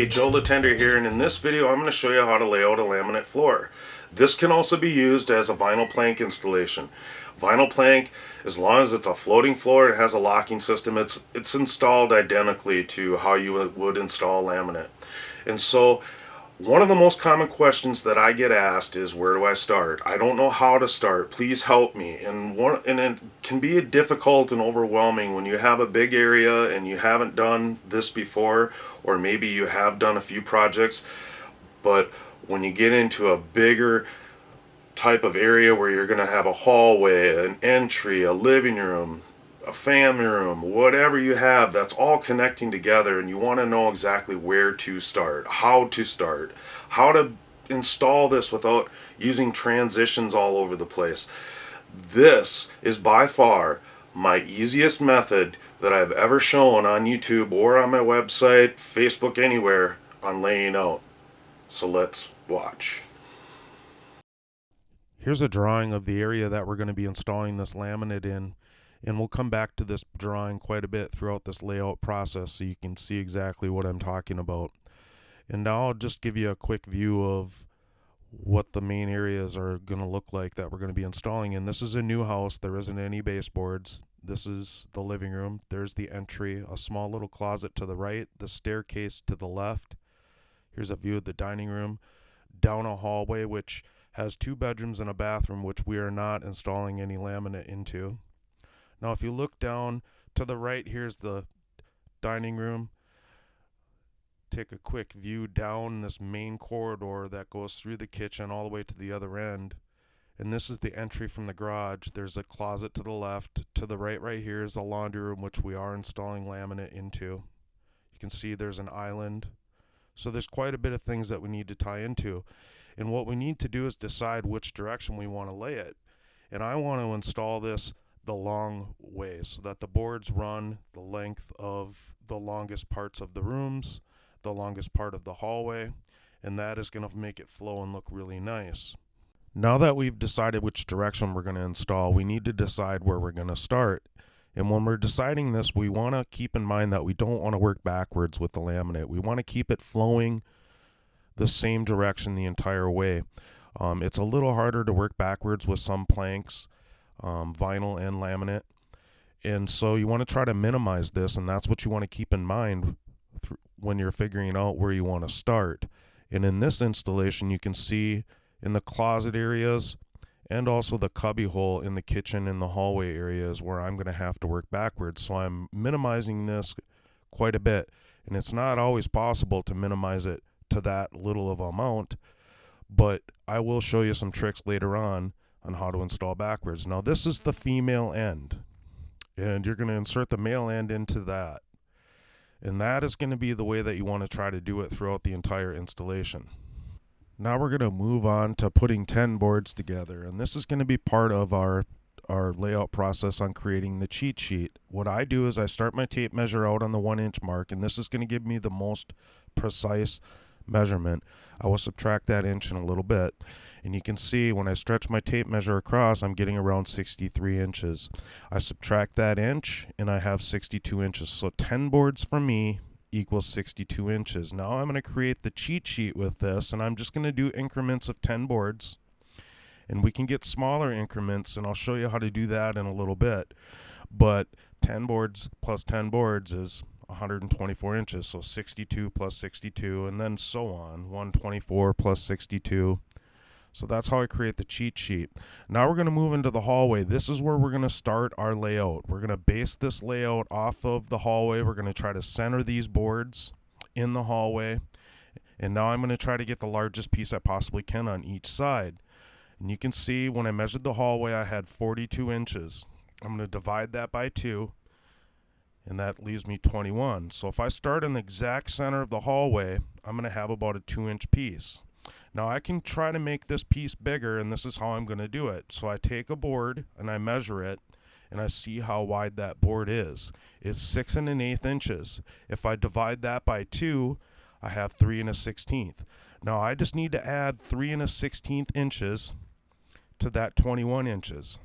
Hey, Joe Latender here, and in this video I'm going to show you how to lay out a laminate floor. This can also be used as a vinyl plank installation. Vinyl plank, as long as it's a floating floor, it has a locking system, it's installed identically to how you would install laminate. And so one of the most common questions that I get asked is, where do I start? I don't know how to start. Please help me. And it can be difficult and overwhelming when you have a big area and you haven't done this before, or maybe you have done a few projects, but when you get into a bigger type of area where you're going to have a hallway, an entry, a living room, a family room, whatever you have, that's all connecting together, and you want to know exactly where to start, how to install this without using transitions all over the place. This is by far my easiest method that I've ever shown on YouTube or on my website, Facebook, anywhere, on laying out. So let's watch. Here's a drawing of the area that we're going to be installing this laminate in. And we'll come back to this drawing quite a bit throughout this layout process so you can see exactly what I'm talking about. And now I'll just give you a quick view of what the main areas are going to look like that we're going to be installing. And this is a new house. There isn't any baseboards. This is the living room. There's the entry, a small little closet to the right, the staircase to the left. Here's a view of the dining room, down a hallway which has 2 bedrooms and a bathroom, which we are not installing any laminate into. Now if you look down to the right, here's the dining room. Take a quick view down this main corridor that goes through the kitchen all the way to the other end. And this is the entry from the garage. There's a closet to the left. To the right here is a laundry room, which we are installing laminate into. You can see there's an island. So there's quite a bit of things that we need to tie into. And what we need to do is decide which direction we want to lay it. And I want to install this the long way so that the boards run the length of the longest parts of the rooms, the longest part of the hallway, and that is going to make it flow and look really nice. Now that we've decided which direction we're going to install, we need to decide where we're going to start. And when we're deciding this, we want to keep in mind that we don't want to work backwards with the laminate. We want to keep it flowing the same direction the entire way. It's a little harder to work backwards with some planks, vinyl and laminate, and so you want to try to minimize this, and that's what you want to keep in mind when you're figuring out where you want to start. And in this installation, you can see in the closet areas and also the cubby hole in the kitchen and the hallway areas where I'm going to have to work backwards. So I'm minimizing this quite a bit, and it's not always possible to minimize it to that little of amount, but I will show you some tricks later on how to install backwards. Now this is the female end, and you're going to insert the male end into that, and that is going to be the way that you want to try to do it throughout the entire installation. Now we're going to move on to putting 10 boards together, and this is going to be part of our layout process on creating the cheat sheet. What I do is I start my tape measure out on the 1-inch mark, and this is going to give me the most precise measurement. I will subtract that inch in a little bit, and you can see when I stretch my tape measure across, I'm getting around 63 inches. I subtract that inch and I have 62 inches. So 10 boards for me equals 62 inches. Now I'm going to create the cheat sheet with this, and I'm just going to do increments of 10 boards, and we can get smaller increments, and I'll show you how to do that in a little bit. But 10 boards plus 10 boards is 124 inches, so 62 plus 62, and then so on, 124 plus 62. So that's how I create the cheat sheet. Now we're going to move into the hallway. This is where we're going to start our layout. We're going to base this layout off of the hallway. We're going to try to center these boards in the hallway, and now I'm going to try to get the largest piece I possibly can on each side. And you can see when I measured the hallway, I had 42 inches. I'm going to divide that by 2, and that leaves me 21. So if I start in the exact center of the hallway, I'm going to have about a 2-inch piece. Now I can try to make this piece bigger, and this is how I'm going to do it. So I take a board and I measure it, and I see how wide that board is. It's 6 1/8 inches. If I divide that by 2, I have 3 1/16. Now I just need to add 3 1/16 inches to that 21 inches,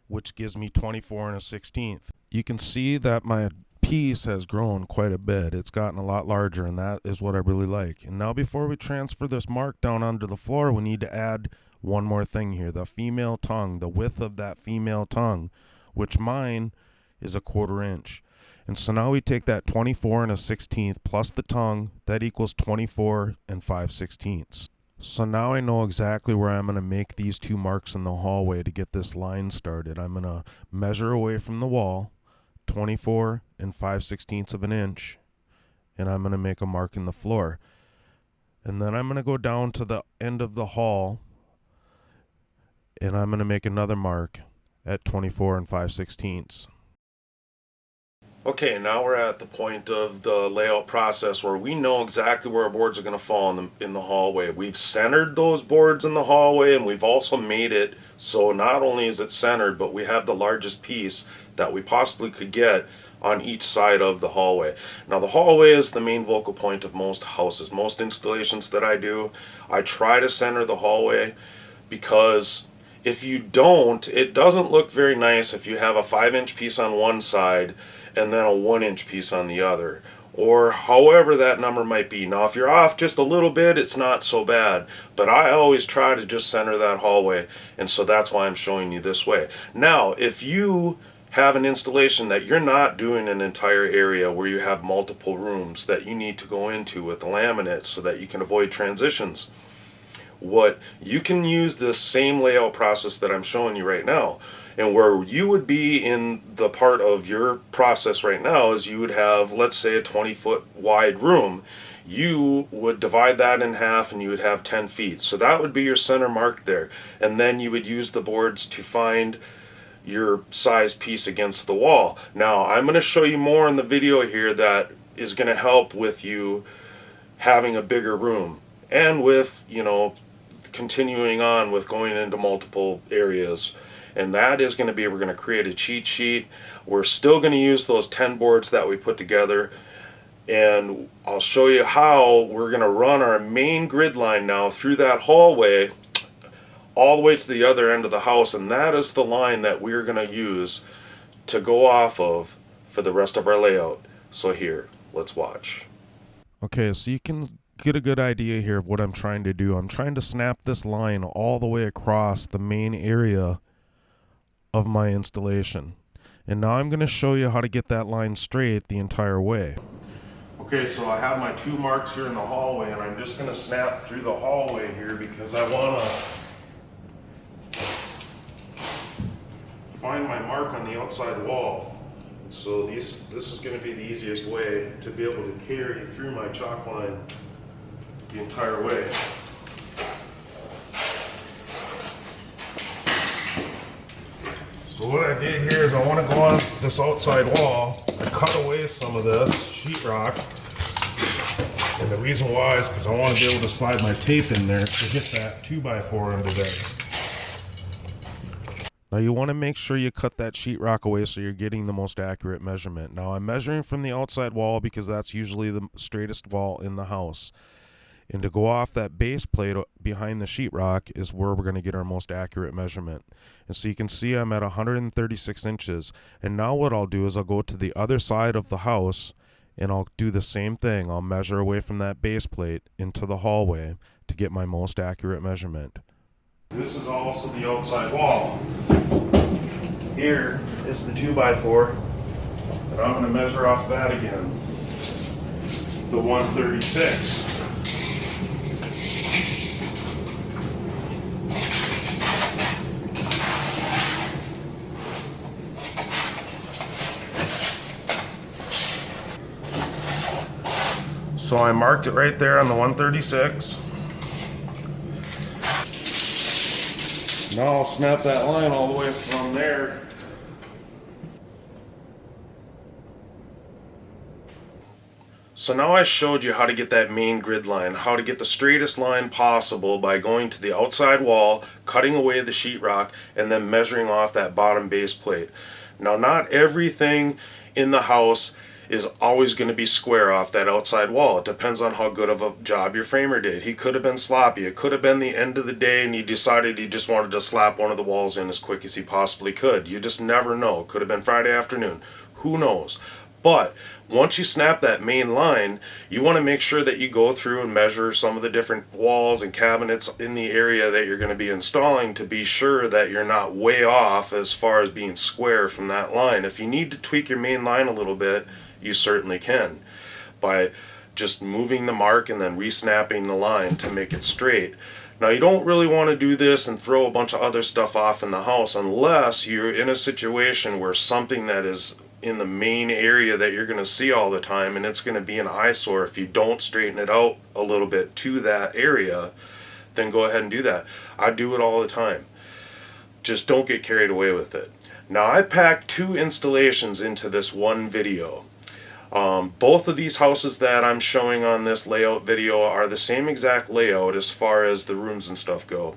which gives me 24 1/16. You can see that my piece has grown quite a bit. It's gotten a lot larger, and that is what I really like. And now before we transfer this mark down onto the floor, we need to add one more thing here, the female tongue, the width of that female tongue, which mine is 1/4 inch. And so now we take that 24 1/16 plus the tongue, that equals 24 5/16. So now I know exactly where I'm going to make these two marks in the hallway to get this line started. I'm going to measure away from the wall, 24 5/16 of an inch, and I'm going to make a mark in the floor. And then I'm going to go down to the end of the hall, and I'm going to make another mark at 24 5/16. Okay, now we're at the point of the layout process where we know exactly where our boards are going to fall in the hallway. We've centered those boards in the hallway, and we've also made it so not only is it centered, but we have the largest piece that we possibly could get on each side of the hallway. Now the hallway is the main focal point of most houses. Most installations that I do, I try to center the hallway, because if you don't, it doesn't look very nice if you have a 5-inch piece on one side and then a 1-inch piece on the other, or however that number might be. Now if you're off just a little bit, it's not so bad, but I always try to just center that hallway, and so that's why I'm showing you this way. Now if you have an installation that you're not doing an entire area where you have multiple rooms that you need to go into with the laminate so that you can avoid transitions, what you can use this same layout process that I'm showing you right now. And where you would be in the part of your process right now is you would have, let's say, a 20-foot wide room. You would divide that in half and you would have 10 feet. So that would be your center mark there. And then you would use the boards to find your size piece against the wall. Now, I'm going to show you more in the video here that is going to help with you having a bigger room, and with, you know, continuing on with going into multiple areas. And that is going to be, we're going to create a cheat sheet. We're still going to use those 10 boards that we put together, and I'll show you how we're going to run our main grid line now through that hallway all the way to the other end of the house, and that is the line that we're going to use to go off of for the rest of our layout. So here, let's watch. Okay, so you can get a good idea here of what I'm trying to do. I'm trying to snap this line all the way across the main area of my installation. And now I'm going to show you how to get that line straight the entire way. Okay, so I have my 2 marks here in the hallway, and I'm just going to snap through the hallway here because I want to find my mark on the outside wall. So this is going to be the easiest way to be able to carry through my chalk line the entire way. So what I did here is I want to go on this outside wall. I cut away some of this sheetrock, and the reason why is because I want to be able to slide my tape in there to hit that 2x4 under there. Now you want to make sure you cut that sheetrock away so you're getting the most accurate measurement. Now I'm measuring from the outside wall because that's usually the straightest wall in the house. And to go off that base plate behind the sheetrock is where we're going to get our most accurate measurement. And so you can see I'm at 136 inches. And now what I'll do is I'll go to the other side of the house and I'll do the same thing. I'll measure away from that base plate into the hallway to get my most accurate measurement. This is also the outside wall. Here is the 2x4. And I'm going to measure off that again. The 136. So I marked it right there on the 136. Now I'll snap that line all the way from there. So now I showed you how to get that main grid line, how to get the straightest line possible by going to the outside wall, cutting away the sheetrock, and then measuring off that bottom base plate. Now not everything in the house is always going to be square off that outside wall. It depends on how good of a job your framer did. He could have been sloppy. It could have been the end of the day and he decided he just wanted to slap one of the walls in as quick as he possibly could. You just never know. It could have been Friday afternoon. Who knows? But once you snap that main line, you want to make sure that you go through and measure some of the different walls and cabinets in the area that you're going to be installing to be sure that you're not way off as far as being square from that line. If you need to tweak your main line a little bit, you certainly can by just moving the mark and then re-snapping the line to make it straight. Now, you don't really want to do this and throw a bunch of other stuff off in the house unless you're in a situation where something that is in the main area that you're going to see all the time, and it's going to be an eyesore if you don't straighten it out a little bit to that area, then go ahead and do that. I do it all the time. Just don't get carried away with it. Now, I packed 2 installations into this one video. Both of these houses that I'm showing on this layout video are the same exact layout as far as the rooms and stuff go.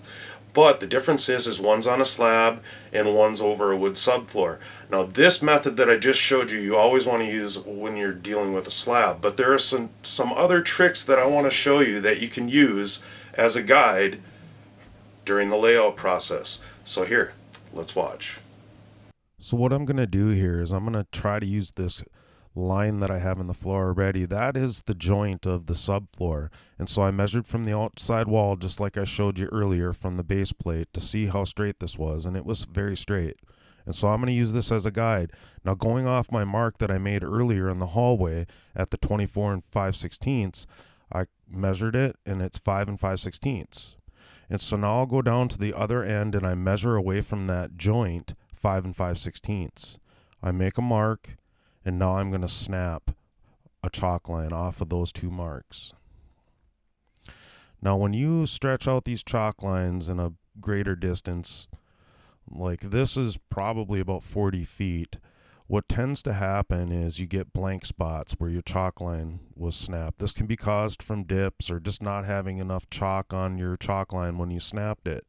But the difference is one's on a slab and one's over a wood subfloor. Now, this method that I just showed you, you always want to use when you're dealing with a slab. But there are some other tricks that I want to show you that you can use as a guide during the layout process. So here, let's watch. So what I'm going to do here is I'm going to try to use this line that I have in the floor already. That is the joint of the subfloor, and so I measured from the outside wall just like I showed you earlier from the base plate to see how straight this was, and it was very straight. And so I'm going to use this as a guide. Now, going off my mark that I made earlier in the hallway at the 24 5/16, I measured it and it's 5 5/16. And so now I'll go down to the other end and I measure away from that joint 5 5/16. I make a mark, and now I'm going to snap a chalk line off of those 2 marks. Now, when you stretch out these chalk lines in a greater distance, like this is probably about 40 feet, what tends to happen is you get blank spots where your chalk line was snapped. This can be caused from dips or just not having enough chalk on your chalk line when you snapped it.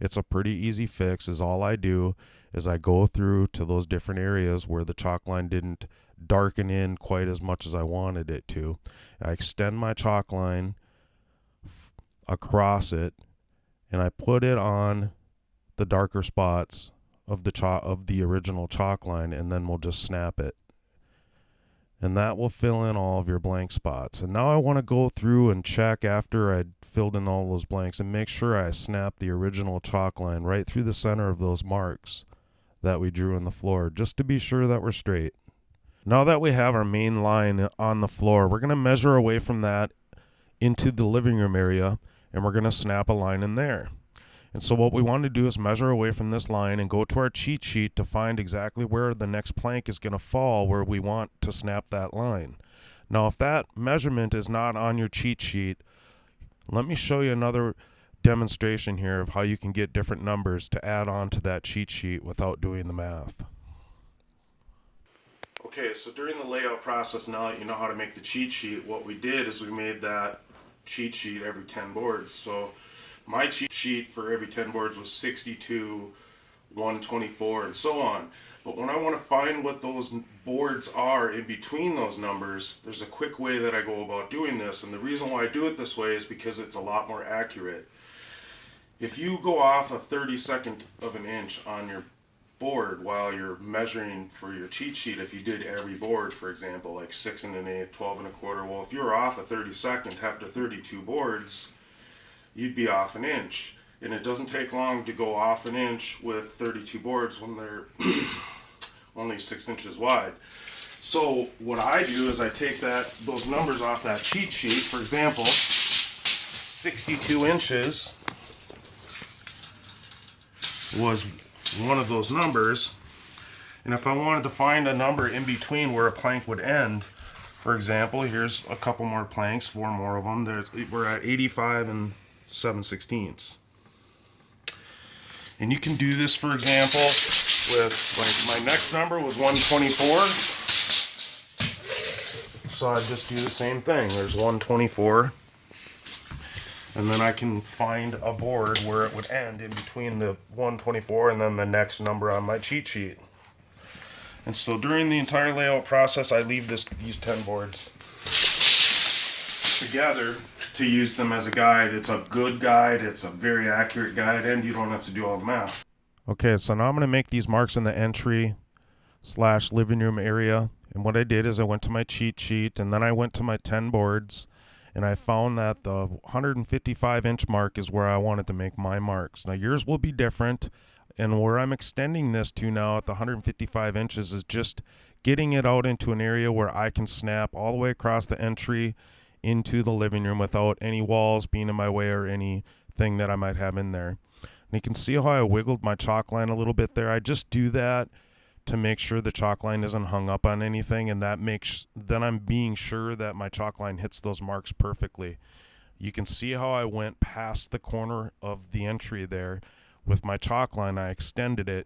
It's a pretty easy fix. Is all I do is I go through to those different areas where the chalk line didn't darken in quite as much as I wanted it to. I extend my chalk line across it, and I put it on the darker spots of the original chalk line, and then we'll just snap it. And that will fill in all of your blank spots. And now I want to go through and check after I filled in all those blanks and make sure I snap the original chalk line right through the center of those marks that we drew in the floor, just to be sure that we're straight. Now that we have our main line on the floor, we're going to measure away from that into the living room area, and we're going to snap a line in there. And so what we want to do is measure away from this line and go to our cheat sheet to find exactly where the next plank is going to fall where we want to snap that line. Now, if that measurement is not on your cheat sheet, let me show you another demonstration here of how you can get different numbers to add on to that cheat sheet without doing the math. Okay, so during the layout process, now that you know how to make the cheat sheet, what we did is we made that cheat sheet every 10 boards. So my cheat sheet for every 10 boards was 62, 124, and so on. But when I want to find what those boards are in between those numbers, there's a quick way that I go about doing this. And the reason why I do it this way is because it's a lot more accurate. If you go off a 32nd of an inch on your board while you're measuring for your cheat sheet, if you did every board, for example, like 6 1/8, 12 1/4, well, if you were off a 32nd after 32 boards, you'd be off an inch. And it doesn't take long to go off an inch with 32 boards when they're only 6 inches wide. So what I do is I take those numbers off that cheat sheet. For example, 62 inches was one of those numbers. And if I wanted to find a number in between where a plank would end, for example, here's a couple more planks, 4 more of them. We're at 85 7/16. And you can do this, for example, with, like, my next number was 124. So I just do the same thing. There's 124. And then I can find a board where it would end in between the 124 and then the next number on my cheat sheet. And so during the entire layout process, I leave these 10 boards together to use them as a guide. It's a good guide, it's a very accurate guide, and you don't have to do all the math. Okay, so now I'm going to make these marks in the entry/living room area And what I did is I went to my cheat sheet, and then I went to my 10 boards, and I found that the 155-inch mark is where I wanted to make my marks. Now yours will be different, and where I'm extending this to now at the 155 inches is just getting it out into an area where I can snap all the way across the entry into the living room without any walls being in my way or anything that I might have in there. And you can see how I wiggled my chalk line a little bit there. I just do that to make sure the chalk line isn't hung up on anything, and that makes then I'm being sure that my chalk line hits those marks perfectly. You can see how I went past the corner of the entry there with my chalk line. I extended it,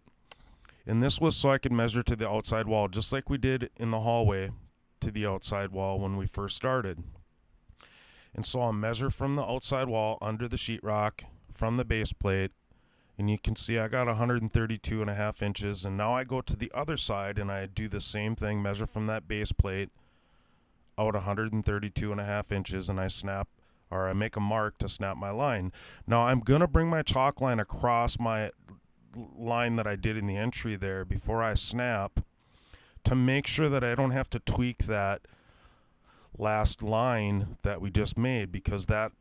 and this was so I could measure to the outside wall, just like we did in the hallway to the outside wall when we first started. And so I'll measure from the outside wall under the sheetrock from the base plate, and you can see I got 132.5 inches. And now I go to the other side and I do the same thing, measure from that base plate out 132.5 inches, and I snap, or I make a mark to snap my line. Now I'm gonna bring my chalk line across my line that I did in the entry there before I snap, to make sure that I don't have to tweak that last line that we just made, because that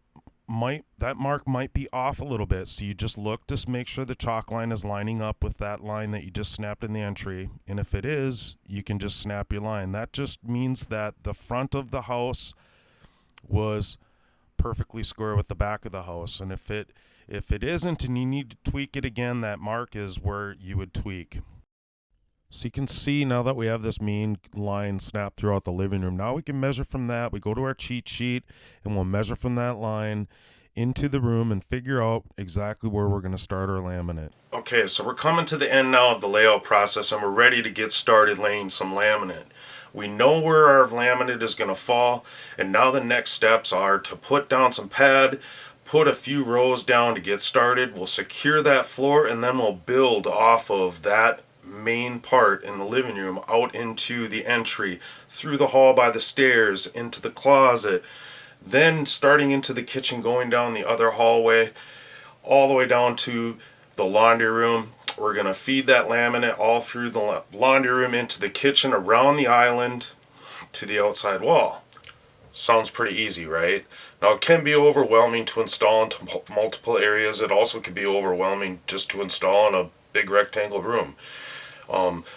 mark might be off a little bit. So you just look to make sure the chalk line is lining up with that line that you just snapped in the entry, and if it is, you can just snap your line. That just means that the front of the house was perfectly square with the back of the house, and if it isn't and you need to tweak it again, that mark is where you would tweak. So you can see now that we have this mean line snapped throughout the living room. Now we can measure from that. We go to our cheat sheet and we'll measure from that line into the room and figure out exactly where we're going to start our laminate. Okay, so we're coming to the end now of the layout process, and we're ready to get started laying some laminate. We know where our laminate is going to fall, and now the next steps are to put down some pad, put a few rows down to get started. We'll secure that floor, and then we'll build off of that main part in the living room out into the entry, through the hall by the stairs, into the closet, then starting into the kitchen, going down the other hallway all the way down to the laundry room. We're going to feed that laminate all through the laundry room, into the kitchen, around the island, to the outside wall. Sounds pretty easy, right? Now it can be overwhelming to install into multiple areas. It also can be overwhelming just to install in a big rectangle room.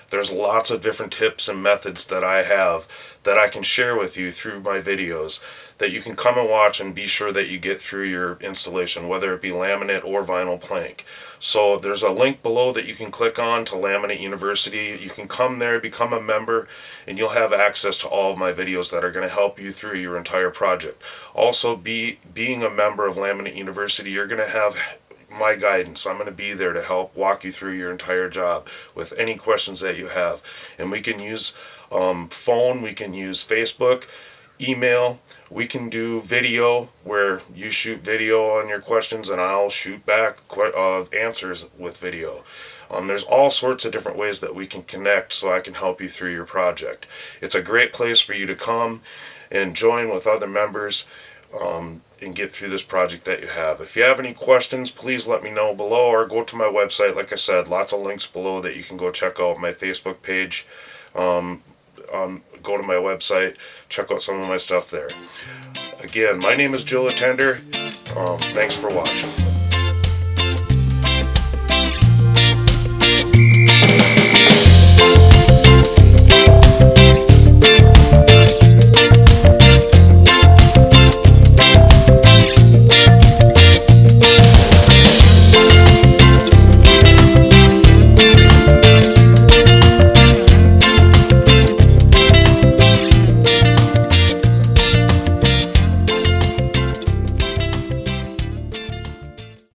There's lots of different tips and methods that I have that I can share with you through my videos that you can come and watch and be sure that you get through your installation, whether it be laminate or vinyl plank. So there's a link below that you can click on to Laminate University. You can come there, become a member, and you'll have access to all of my videos that are going to help you through your entire project. Also, being a member of Laminate University, you're going to have my guidance. I'm going to be there to help walk you through your entire job with any questions that you have. And we can use phone, we can use Facebook, email, we can do video where you shoot video on your questions and I'll shoot back answers with video. There's all sorts of different ways that we can connect so I can help you through your project. It's a great place for you to come and join with other members and get through this project that you have. If you have any questions, please let me know below, or go to my website. Like I said, lots of links below that you can go check out. My Facebook page, go to my website, check out some of my stuff there. Again, my name is Joe Attender. Thanks for watching.